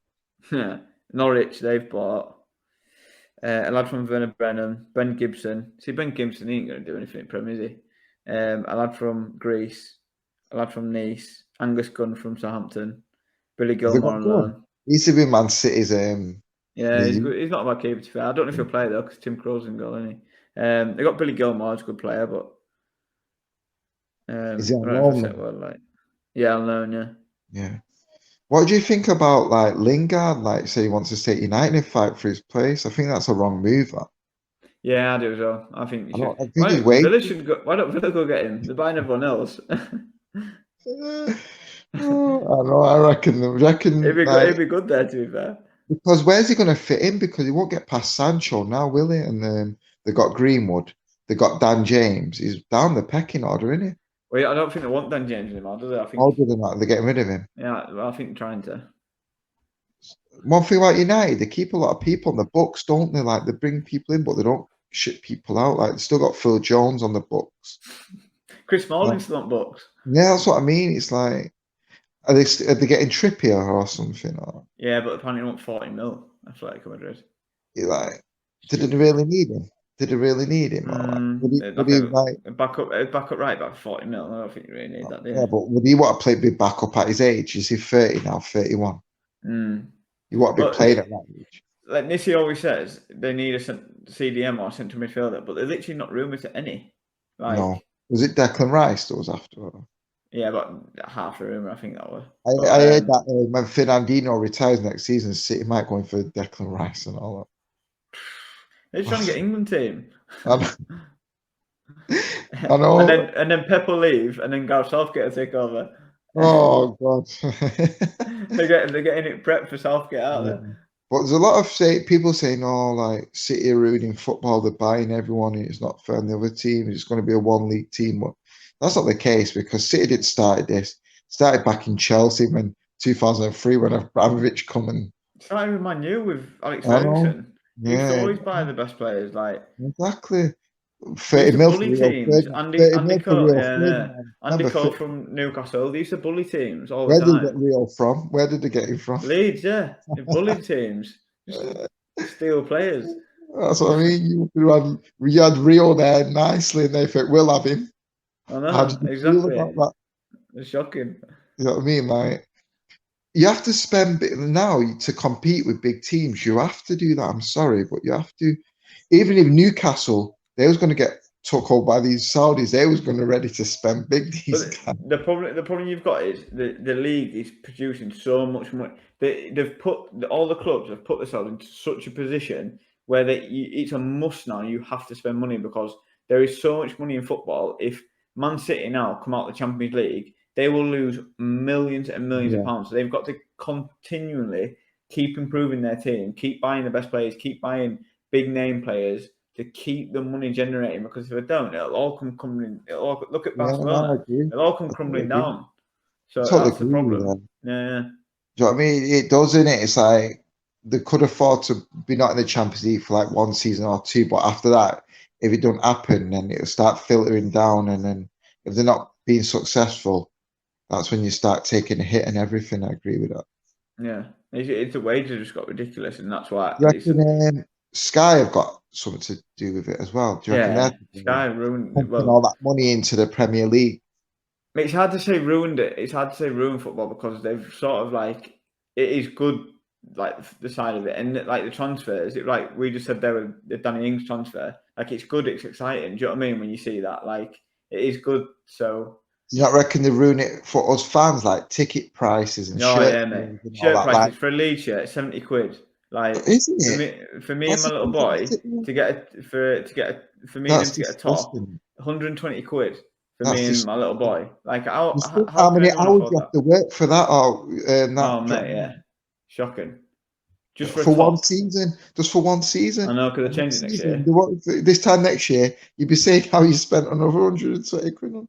yeah. Norwich, they've bought a lad from Werner Brennan, Ben Gibson. See, Ben Gibson, he ain't going to do anything in Premier, is he? A lad from Greece, a lad from Nice, Angus Gunn from Southampton, Billy Have they Gilmore got on done? loan. He used to be Man City's Yeah, he's the good. He's not a bad keeper, to be fair. I don't know if he'll play, though, because Tim Kroos in goal, isn't he? They got Billy Gilmore, he's a good player, but is he I on don't know if I loan said then? well, like, yeah, on loan, yeah. Yeah. What do you think about like Lingard? Like, say he wants to stay at United and fight for his place. I think that's a wrong move. That. Yeah, I do as well. I think you should. I think he's way. Why don't Villa go get him? They're buying everyone else. I know. I reckon. It'd Like be good there, to be fair. because where's he going to fit in? Because he won't get past Sancho now, will he? And they got Greenwood. They got Dan James. He's down the pecking order, isn't he? Well, I don't think they want Dan James anymore, do they? I think. How do they not? They're getting rid of him. Yeah, well, I think they're trying to. One thing about United, they keep a lot of people on the books, don't they? Like, they bring people in, but they don't ship people out. Like, they still got Phil Jones on the books. Chris Smalling's still on books. Yeah, that's what I mean. It's like, are they getting Trippier or something? Or Yeah, but apparently they want 40 mil. Athletic Madrid. you're like, did they really need him? Did they really need him? Or would he like back up right back 40 mil? I don't think you really need that, do you? Yeah, but would he want to play big back up at his age? Is he 30 now, 31? You want to be playing at that age. Like Nissi always says, they need a CDM or a central midfielder, but they're literally not rumoured to any. Like, no. Was it Declan Rice that was after? Yeah, about half the rumour, I think that was. I heard that when Fernandinho retires next season, City might go in for Declan Rice and all that. They're just trying to get England team. I know. and then Pep will leave, and then Gareth Southgate will take over. Oh God! they're getting it prepped for Southgate, aren't they? But there's a lot of people saying, "Oh, like City are ruining football. They're buying everyone, and it's not fair on the other team. It's going to be a one-league team." But that's not the case because City did started this. Started back in Chelsea when 2003 when Abramovich come and started with Man U with Alex Ferguson. You used to always buy the best players, like exactly. 30 mil bully teams. Andy Cole from Newcastle. They used to bully teams all the time. Where did they get Rio from? Where did they get him from? Leeds, yeah. They bullied teams. Steal players. That's what I mean. You had Rio there nicely, and they think we'll have him. I know, exactly. About that? It's shocking. You know what I mean? Like, you have to spend now to compete with big teams. You have to do that. I'm sorry, but you have to. Even if Newcastle, they was going to get took over by these Saudis, they was going to ready to spend big. The problem you've got is the league is producing so much money. They've put all the clubs have put themselves into such a position where it's a must now. You have to spend money because there is so much money in football. If Man City now come out of the Champions League, they will lose millions and millions of pounds. So they've got to continually keep improving their team, keep buying the best players, keep buying big name players to keep the money generating. Because if they don't, it'll all come crumbling. Look at Barcelona; it'll all come crumbling down. So that's the problem. Yeah. Do you know what I mean? It does, innit? It's like they could afford to be not in the Champions League for like one season or two, but after that, if it don't happen, then it'll start filtering down, and then if they're not being successful, that's when you start taking a hit and everything. I agree with that. Yeah, it's the wages just got ridiculous, and that's why. Do you reckon Sky have got something to do with it as well? Do you reckon Sky ruined all that money into the Premier League? It's hard to say ruined it. It's hard to say ruined football because they've sort of like it is good, like the side of it, and like the transfers. Like we just said there with the Danny Ings transfer. Like it's good, it's exciting. Do you know what I mean? When you see that, like it is good. So. Do you not reckon they ruin it for us fans, like ticket prices and shirt prices for a Leeds shirt, 70 quid. Like isn't it? For me and my little boy to get a top, 120 quid for me and my little boy. Like how many hours you have to work for that? Or mate, yeah, shocking. Just for one season, just for one season. I know, because they change it next year. This time next year, you'd be saying how you spent another 120 quid on.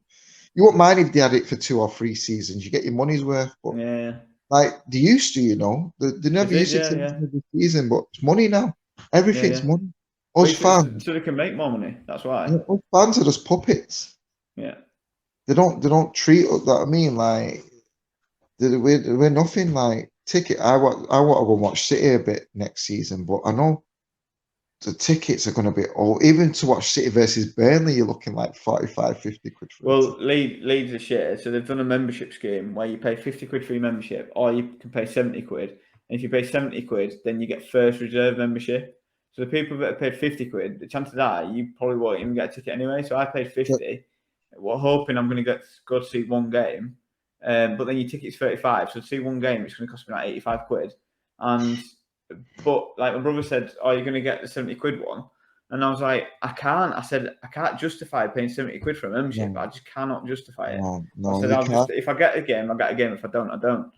You wouldn't mind if they had it for 2 or 3 seasons. You get your money's worth. But like they used to, they never used it every season, but it's money now. Everything's money. Us fans, so they can make more money. That's why. Yeah, us fans are just puppets. Yeah. They don't treat us that. I mean, like we're nothing. Like ticket. I want to go watch City a bit next season, but I know the tickets are going to be even to watch City versus Burnley, you're looking like 45, 50 quid for Well, Leeds are shit. So they've done a membership scheme where you pay 50 quid for your membership, or you can pay 70 quid. And if you pay 70 quid, then you get first reserve membership. So the people that have paid 50 quid, the chances are you probably won't even get a ticket anyway. So I paid 50. We're hoping I'm going to go to see one game. But then your ticket's 35. So to see one game, it's going to cost me like 85 quid. But like my brother said, "Oh, you're going to get the 70 quid one," and I was like, "I can't." I said, "I can't justify paying 70 quid for a membership. No. I just cannot justify it." No, I said, if I get a game, I get a game. If I don't, I don't.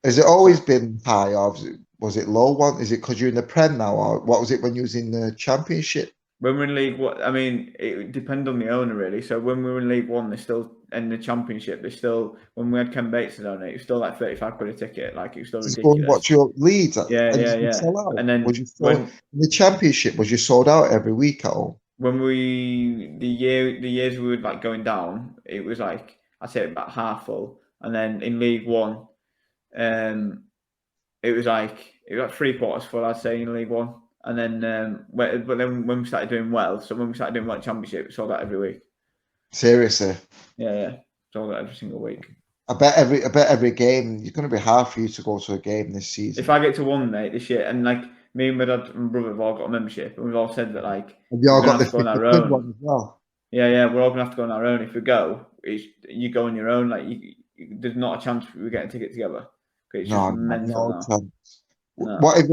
Has it always been high, or was it low one? Is it because you're in the Prem now, or what was it when you was in the Championship? When we're in League One, I mean, it would depend on the owner really. So when we were in League One, they're still in the Championship. They're still when we had Ken Bates on it, it was still like 35 quid a ticket. Like it was still Just go and ridiculous. watch your Leeds, Yeah, and yeah, you yeah. sell out. And Was you then sold in the Championship? Was you sold out every week at all? when the years we were like going down, it was like I'd say about half full. And then in League One, um, it was like 3/4 full. I'd say in League One. And then, but then when we started doing well, so when we started doing well in Championship, we sold out every week. Seriously, Yeah, sold out every single week. I bet every game it's going to be hard for you to go to a game this season. If I get to one, mate, this year, and like me and my dad and brother have all got a membership, and we've all said that like Have you all we're gonna got the have to go on 50 our quid own. one as well? Yeah, we're all gonna have to go on our own. If we go, you go on your own. Like there's not a chance we get a ticket together. It's just mental No now. chance. No. What if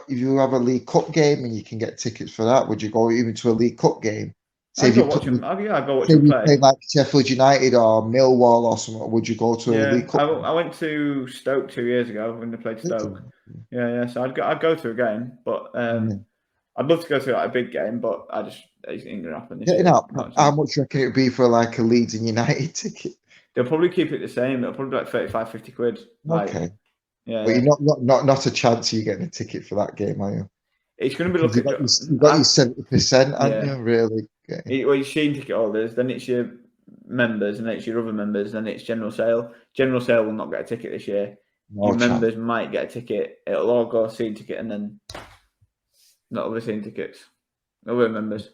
you have a League Cup game and you can get tickets for that? Would you go even to a League Cup game? Say I'd if go you watch put, him. I'd go watch say him we play. play like Sheffield United or Millwall or something, would you go to a Yeah, League Cup? I went to Stoke 2 years ago when they played Stoke. Yeah. So I'd go to a game, but I'd love to go to like, a big game, but it ain't gonna happen this Getting year. up, how much do you reckon it would be for like a Leeds and United ticket? They'll probably keep it the same. It'll probably be like 35, 50 quid. Like, Okay, yeah, but you're not a chance of you getting a ticket for that game, are you? it's going to be Because look at. you got your 70%, haven't Yeah. you? Really? Well, your season ticket holders, then it's your members, and then it's your other members, then it's general sale. General sale will not get a ticket this year. No Your chance. members might get a ticket. It'll all go season ticket, and then not other season tickets. Other members.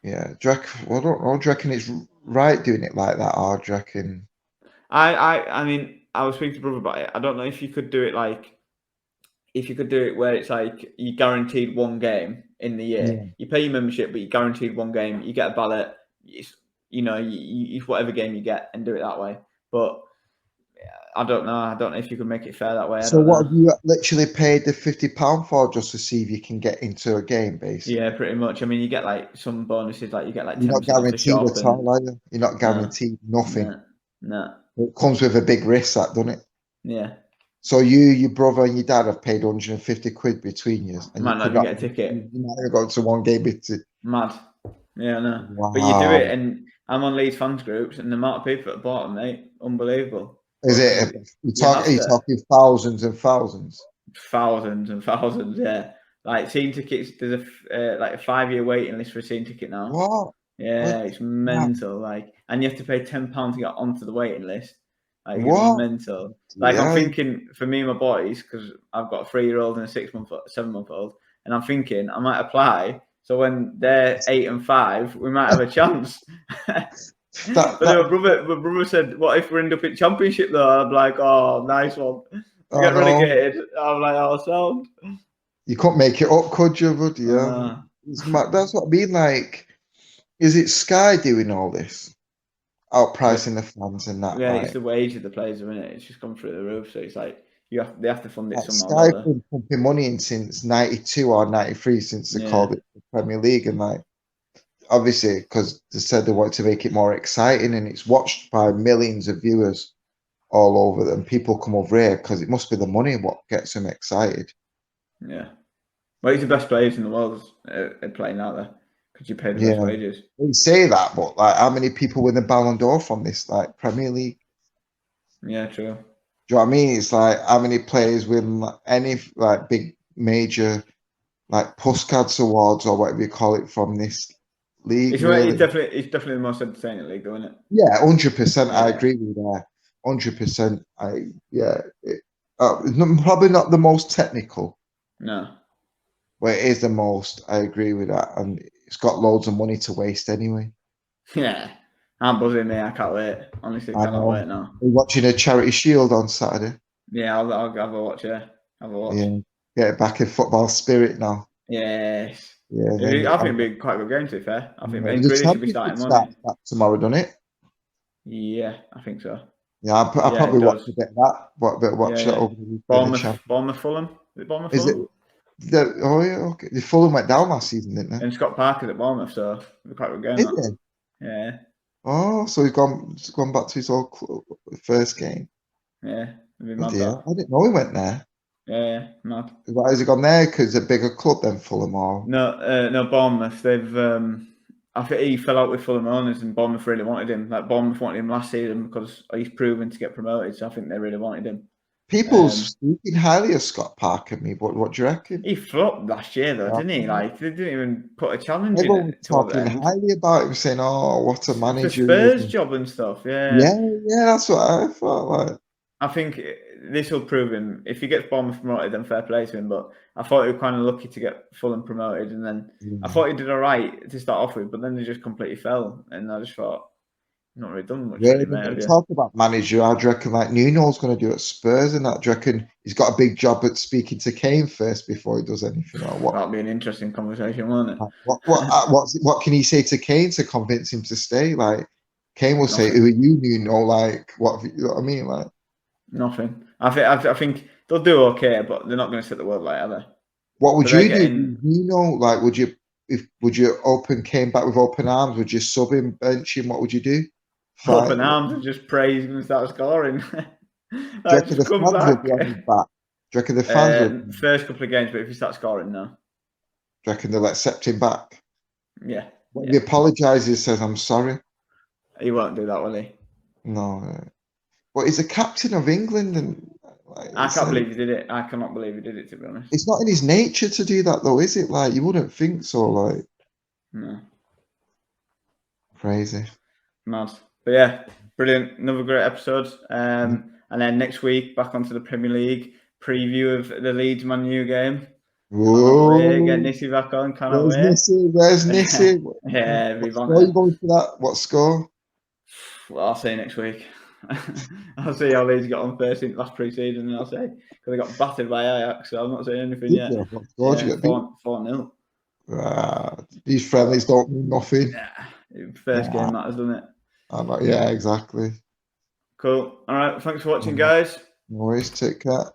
Yeah, do you reckon it's right doing it like that, or do you reckon? I mean, I was speaking to brother about it. I don't know if you could do it like, if you could do it where it's like you guaranteed one game in the year. Yeah. You pay your membership, but you guaranteed one game. You get a ballot. You whatever game you get and do it that way. But I don't know. I don't know if you could make it fair that way. So what have you literally paid the £50 for, just to see if you can get into a game, basically? Yeah, pretty much. I mean, you get like some bonuses, like you get like 10% You're not off the guaranteed shop, at all, are you? You're not guaranteed nothing. No. It comes with a big risk, that, doesn't it? Yeah. So your brother and your dad have paid 150 quid between you, and Might you not could even not get a ticket. You might have gone to one game. Mad. Yeah, I know. Wow. But you do it, and I'm on Leeds fans groups, and the amount of people at the bottom, mate, unbelievable. Is it? You're talking thousands and thousands. Thousands and thousands, yeah. Like season tickets, there's a 5-year waiting list for a season ticket now. What? Yeah, it's mental. Like, and you have to pay £10 to get onto the waiting list. Like, What? it's mental. Like, I'm thinking for me and my boys, because I've got a 3-year-old and a 7-month-old, and I'm thinking I might apply. So when they're 8 and 5, we might have a chance. But my brother said, "What if we end up in Championship though?" I'm like, "Oh, nice one." We get relegated. I'm like, "Oh, sound." You couldn't make it up, could you, bud? Yeah. That's what I mean. Like, is it Sky doing all this, outpricing the fans and that? Yeah, like, it's the wage of the players, isn't it? It's just gone through the roof. So it's like they have to fund it like somehow. Sky's been pumping money in since '92 or '93, since they called it the Premier League, and like, obviously because they said they wanted to make it more exciting, and it's watched by millions of viewers all over them. People come over here because it must be the money what gets them excited. Yeah. Well, he's the best players in the world playing out there because you pay the best wages. You say that, but like, how many people win the Ballon d'Or from this like Premier League? Yeah, true. Do you know what I mean? It's like, how many players win any like big major like Puskas Awards or whatever you call it from this league? It's definitely the most entertaining league, though, isn't it? Yeah, 100%. I agree with that. 100%. Probably not the most technical. No. But it is the most. I agree with that, and it's got loads of money to waste anyway. Yeah, I'm buzzing, mate. I can't wait. Honestly, cannot wait now. We're watching a Charity Shield on Saturday. Yeah, I'll have a watch. Yeah, have a watch. Yeah, get back in football spirit now. Yes. Yeah, I think it'd be quite a good game, to be fair. I think Grealish should be starting Monday. Tomorrow, doesn't it? Yeah, I think so. Yeah, I'll probably watch a bit of that. Watch that over the weekend. Bournemouth, Fulham. Is it Bournemouth, Is Fulham? Oh yeah, okay. The Fulham went down last season, didn't they? And Scott Parker's at Bournemouth, so it'll be quite a good game. Is he? Yeah. Oh, so he's gone back to his old first game. Yeah, it'd be mad. I didn't know he went there. Yeah, mad. Why has he gone there? Because a bigger club than Fulham, or No, Bournemouth. They've. I think he fell out with Fulham owners, and Bournemouth really wanted him. Like Bournemouth wanted him last season because he's proven to get promoted. So I think they really wanted him. people's speaking highly of Scott Parker. Me, what do you reckon? He flopped last year, though, didn't he? Like they didn't even put a challenge in Everyone was it toward the talking end. highly about him, saying, "Oh, what a For manager he Spurs is." job and stuff, Yeah, yeah, that's what I thought. Like, I think this will prove him. If he gets Bournemouth promoted, then fair play to him. But I thought he was kind of lucky to get Fulham promoted, and then I thought he did all right to start off with, but then they just completely fell, and I just thought, not really done much, yeah, really, mate, have you? talk about manager. I reckon like Nuno's going to do at Spurs, and that. Do you reckon he's got a big job at speaking to Kane first before he does anything, or what? That'll be an interesting conversation, won't it? What can he say to Kane to convince him to stay? Like, Kane will say, Nothing. "Who are you, Nuno?" Like, you know what I mean? Like, Nothing. I think they'll do okay, but they're not going to set the world light, are they? what would But they're you do, getting Nuno? Like, would you open Kane back with open arms? Would you sub him, bench him? What would you do? Fight? open arms and just pray he's going to start scoring. Do you Like, reckon just the come fans would back. be on his back? Do you reckon the fans would? Do First couple of games, but if you start scoring, no. you reckon they'll accept him back? Yeah. When Yeah. he apologises, says, "I'm sorry." He won't do that, will he? No, but he's a captain of England, and like, I can't believe he did it. I cannot believe he did it, to be honest. it's not in his nature to do that, though, is it? Like, you wouldn't think so. Like, No. crazy. Mad. But yeah, brilliant. Another great episode. And then next week, back onto the Premier League. Preview of the Leeds Man U game. Cannot wait. Get Nissy back on. Cannot wait. Where's Nissy? Yeah, What score are you going for that? What score? Well, I'll say next week. I'll see how Leeds got on first in last pre-season, and I'll say because they got battered by Ajax, so I'm not saying anything yet. What score did you get? 4-0. These friendlies don't mean nothing. Yeah, first game matters, doesn't it? Yeah, exactly. Cool. All right. Thanks for watching, guys. No worries. Take care.